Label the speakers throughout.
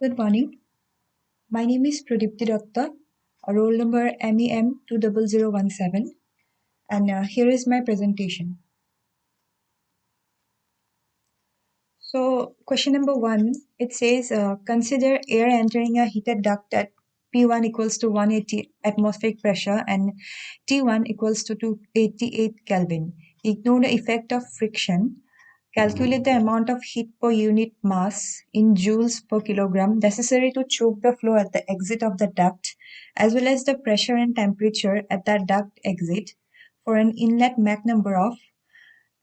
Speaker 1: Good morning. My name is P.DUTTA, roll number MEM 20017, and here is my presentation. So, question number 1, it says consider air entering a heated duct at P1 equals to 180 atmospheric pressure and T1 equals to 288 Kelvin. Ignore the effect of friction. Calculate the amount of heat per unit mass in joules per kilogram necessary to choke the flow at the exit of the duct, as well as the pressure and temperature at that duct exit for an inlet Mach number of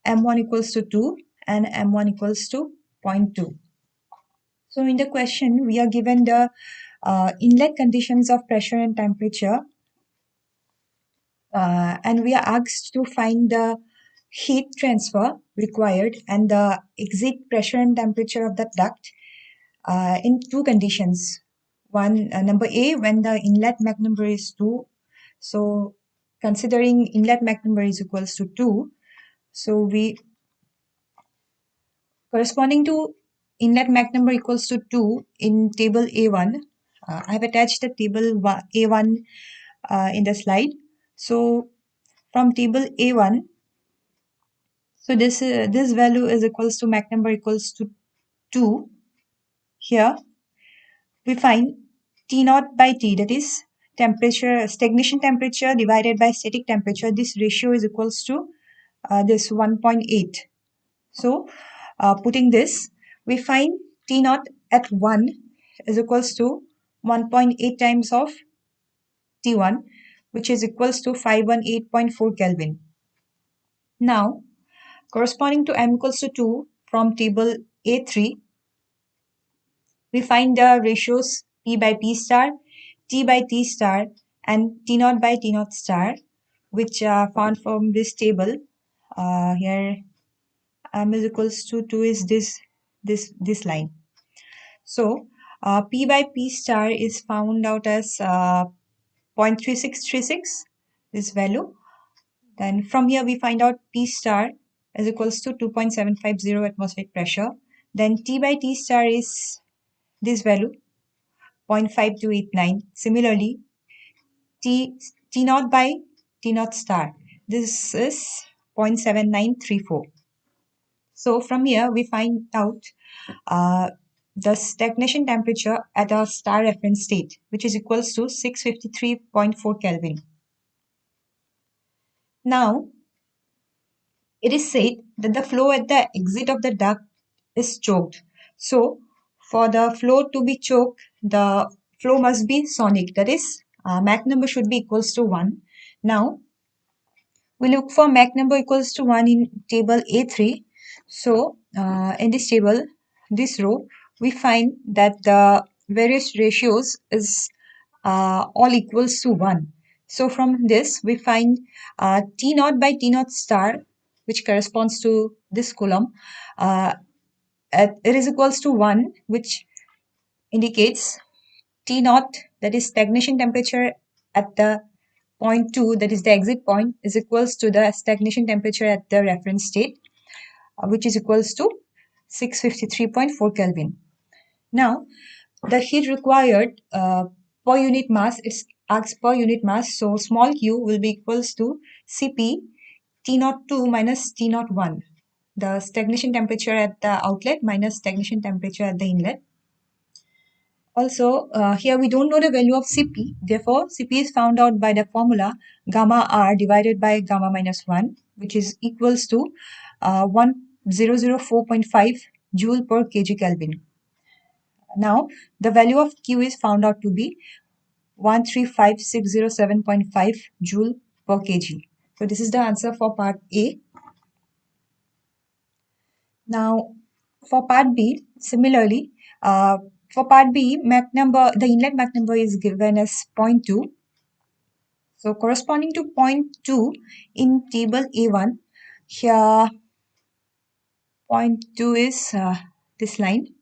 Speaker 1: M1 equals to 2 and M1 equals to 0.2. So in the question, we are given the inlet conditions of pressure and temperature, and we are asked to find the heat transfer required and the exit pressure and temperature of the duct in two conditions. One, number A, when the inlet Mach number is 2. So considering inlet Mach number is equals to 2, so we corresponding to inlet Mach number equals to 2 in table A1. I have attached the table A1 in the slide. So from table A1, so this value is equals to Mach number equals to 2. Here we find T naught by T, that is temperature, stagnation temperature divided by static temperature. This ratio is equals to this 1.8. So putting this, we find T naught at 1 is equals to 1.8 times of T1, which is equals to 518.4 Kelvin. Now, corresponding to M equals to 2 from table A3, we find the ratios P by P star, T by T star, and T naught by T naught star, which are found from this table. Here, M is equals to 2 is this line. So, P by P star is found out as 0.3636, this value. Then from here we find out P star is equals to 2.750 atmospheric pressure. Then T by T star is this value, 0.5289. Similarly, T naught by T naught star, this is 0.7934. So from here we find out the stagnation temperature at a star reference state, which is equals to 653.4 Kelvin. Now, it is said that the flow at the exit of the duct is choked. So, for the flow to be choked, the flow must be sonic. That is, Mach number should be equals to 1. Now, we look for Mach number equals to 1 in table A3. So, in this table, this row, we find that the various ratios is all equals to 1. So from this, we find T naught by T naught star, which corresponds to this column, it is equals to 1, which indicates T naught, that is stagnation temperature at the point 2, that is the exit point, is equals to the stagnation temperature at the reference state, which is equals to 653.4 Kelvin. Now, the heat required per unit mass, it's asked per unit mass, so small q will be equals to Cp T02 minus T01, the stagnation temperature at the outlet minus stagnation temperature at the inlet. Also, here we don't know the value of Cp, therefore Cp is found out by the formula gamma R divided by gamma minus 1, which is equals to 1004.5 joule per kg Kelvin. Now, the value of Q is found out to be 135607.5 joule per kg. So this is the answer for part A. Now, for part B, similarly, for part B, Mach number, the inlet Mach number is given as 0.2. So corresponding to 0.2 in table A1, here 0.2 is this line.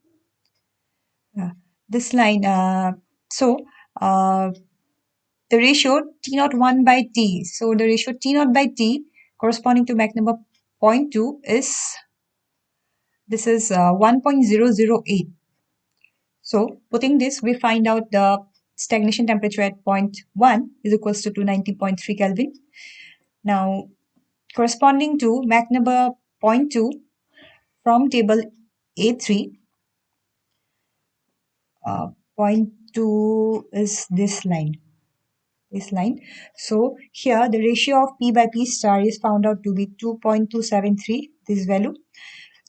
Speaker 1: So the ratio T01 by T. So the ratio T0 by T corresponding to Mach number 0.2 is, this is 1.008. So putting this, we find out the stagnation temperature at point 1 is equals to 290.3 Kelvin. Now, corresponding to Mach number point 2 from table A3, point 2 is this line. So here the ratio of P by P star is found out to be 2.273, this value.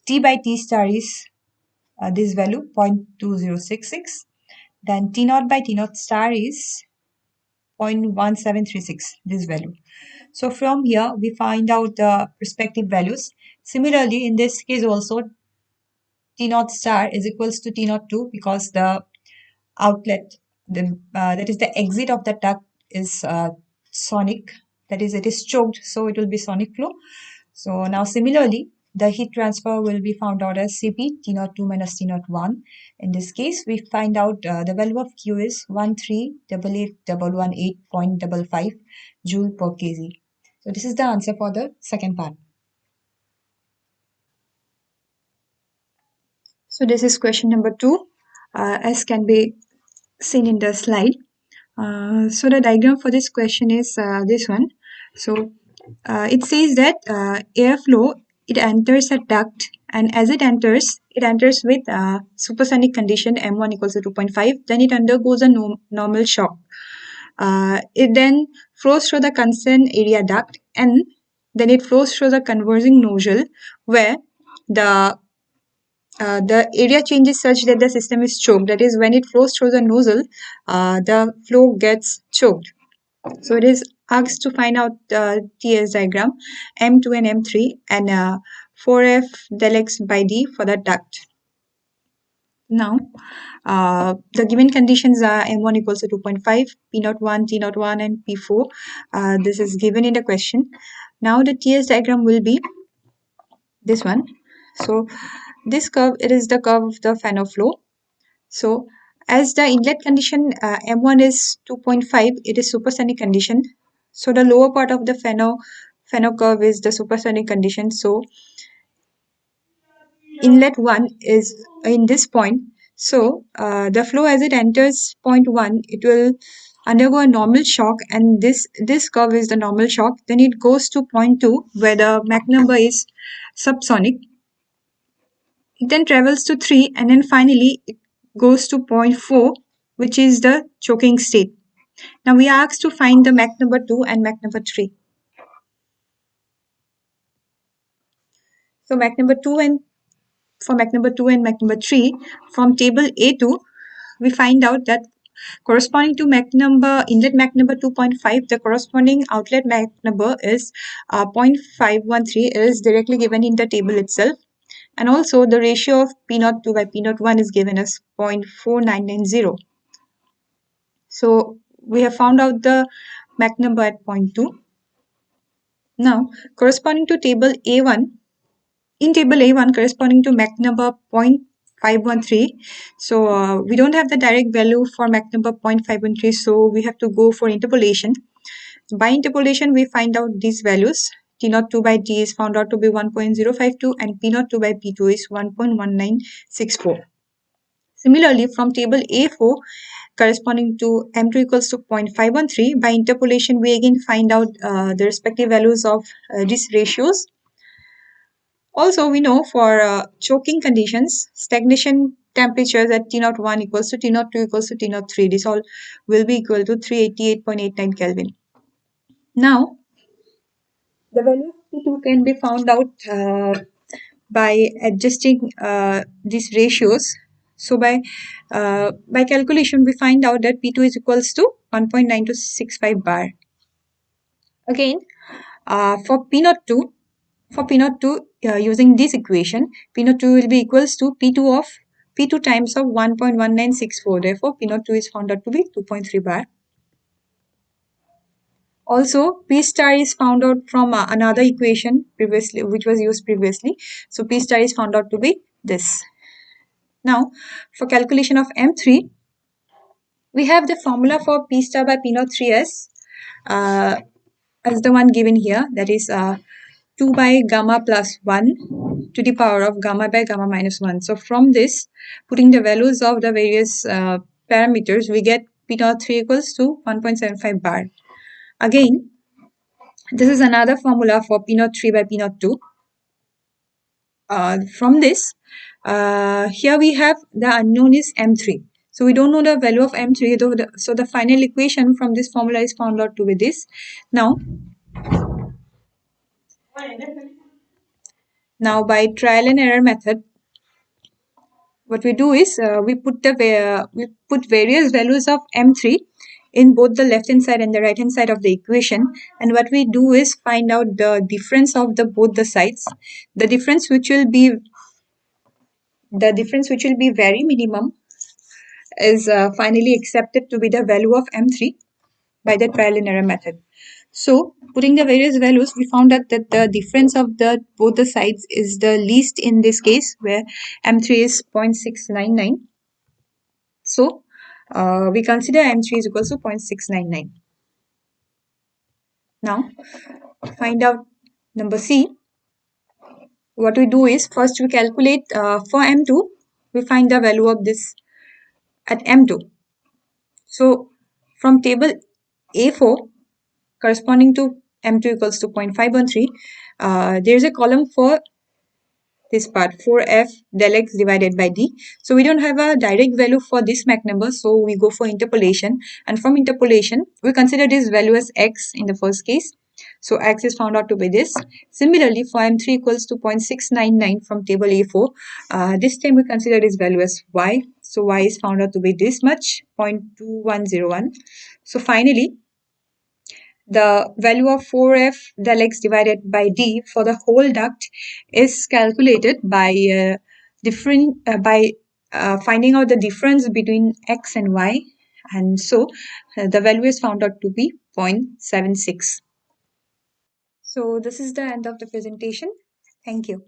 Speaker 1: T by T star is this value 0.2066. Then T naught by T naught star is 0.1736, this value. So from here we find out the respective values. Similarly, in this case also T naught star is equals to T naught 2 because the outlet, that is the exit of the duct is sonic, that is it is choked, so it will be sonic flow. So now similarly the heat transfer will be found out as Cp T02 minus T01. In this case we find out the value of Q is 138818.55 joule per kg. So this is the answer for the second part. So this is question number 2, as can be seen in the slide. So the diagram for this question is this one. So it says that airflow, it enters a duct, and as it enters with supersonic condition M1 equals to 2.5. Then it undergoes a normal shock. It then flows through the concerned area duct, and then it flows through the converging nozzle where the area changes such that the system is choked. That is, when it flows through the nozzle, the flow gets choked. So it is asked to find out the TS diagram, M2 and M3, and 4F del X by D for the duct. Now, the given conditions are M1 equals to 2.5, P01, T01, and P4. This is given in the question. Now, the TS diagram will be this one. So, this curve, it is the curve of the Fano flow. So, as the inlet condition M1 is 2.5, it is supersonic condition. So, the lower part of the Fano curve is the supersonic condition. So, inlet 1 is in this point. So, the flow as it enters point 1, it will undergo a normal shock, and this curve is the normal shock. Then it goes to point 2 where the Mach number is subsonic. It then travels to 3, and then finally it goes to point 4, which is the choking state. Now we are asked to find the Mach number 2 and Mach number 3. So Mach number 2 and Mach number 3, from table A2, we find out that corresponding to inlet Mach number 2.5, the corresponding outlet Mach number is 0.513, is directly given in the table itself. And also the ratio of P02 by P01 is given as 0.4990. So we have found out the Mach number at point 2. Now, corresponding to table A1, in table A1 corresponding to Mach number 0.513, so we don't have the direct value for Mach number 0.513, so we have to go for interpolation. By interpolation, we find out these values. T02 by D is found out to be 1.052 and P02 by P2 is 1.1964. Similarly, from table A4 corresponding to M2 equals to 0.513, by interpolation, we again find out the respective values of these ratios. Also, we know for choking conditions, stagnation temperatures at T01 equals to T02 equals to T03. This all will be equal to 388.89 Kelvin. Now, the value of P2 can be found out by adjusting these ratios. So by calculation, we find out that P2 is equals to 1.9265 bar. Again, for P02, using this equation, P02 will be equals to P2 times of 1.1964. Therefore, P02 is found out to be 2.3 bar. Also, P star is found out from another equation which was used previously. So P star is found out to be this. Now, for calculation of M3, we have the formula for P star by P03 as the one given here. That is 2 by gamma plus 1 to the power of gamma by gamma minus 1. So from this, putting the values of the various parameters, we get P03 equals to 1.75 bar. Again, this is another formula for P03 by P02. From this, here we have the unknown is M3. So we don't know the value of M3. So the final equation from this formula is found out to be this. Now by trial and error method, what we do is we put various values of M3 in both the left hand side and the right hand side of the equation, and what we do is find out the difference of both the sides. The difference which will be very minimum is finally accepted to be the value of M3 by the trial and error method. So putting the various values, we found out that the difference of both the sides is the least in this case, where M3 is 0.699. So we consider M3 is equals to 0.699. Now find out number C. What we do is first we calculate for M2, we find the value of this at M2. So from table A4 corresponding to M2 equals to 0.513, there is a column for this part 4f del x divided by d. So we don't have a direct value for this Mach number, so we go for interpolation, and from interpolation we consider this value as x in the first case. So x is found out to be this. Similarly, for M3 equals to 0.699 from table A4, this time we consider this value as y. So y is found out to be this much, 0.2101. So finally, the value of 4f del x divided by d for the whole duct is calculated by finding out the difference between x and y, and so the value is found out to be 0.76. So this is the end of the presentation. Thank you.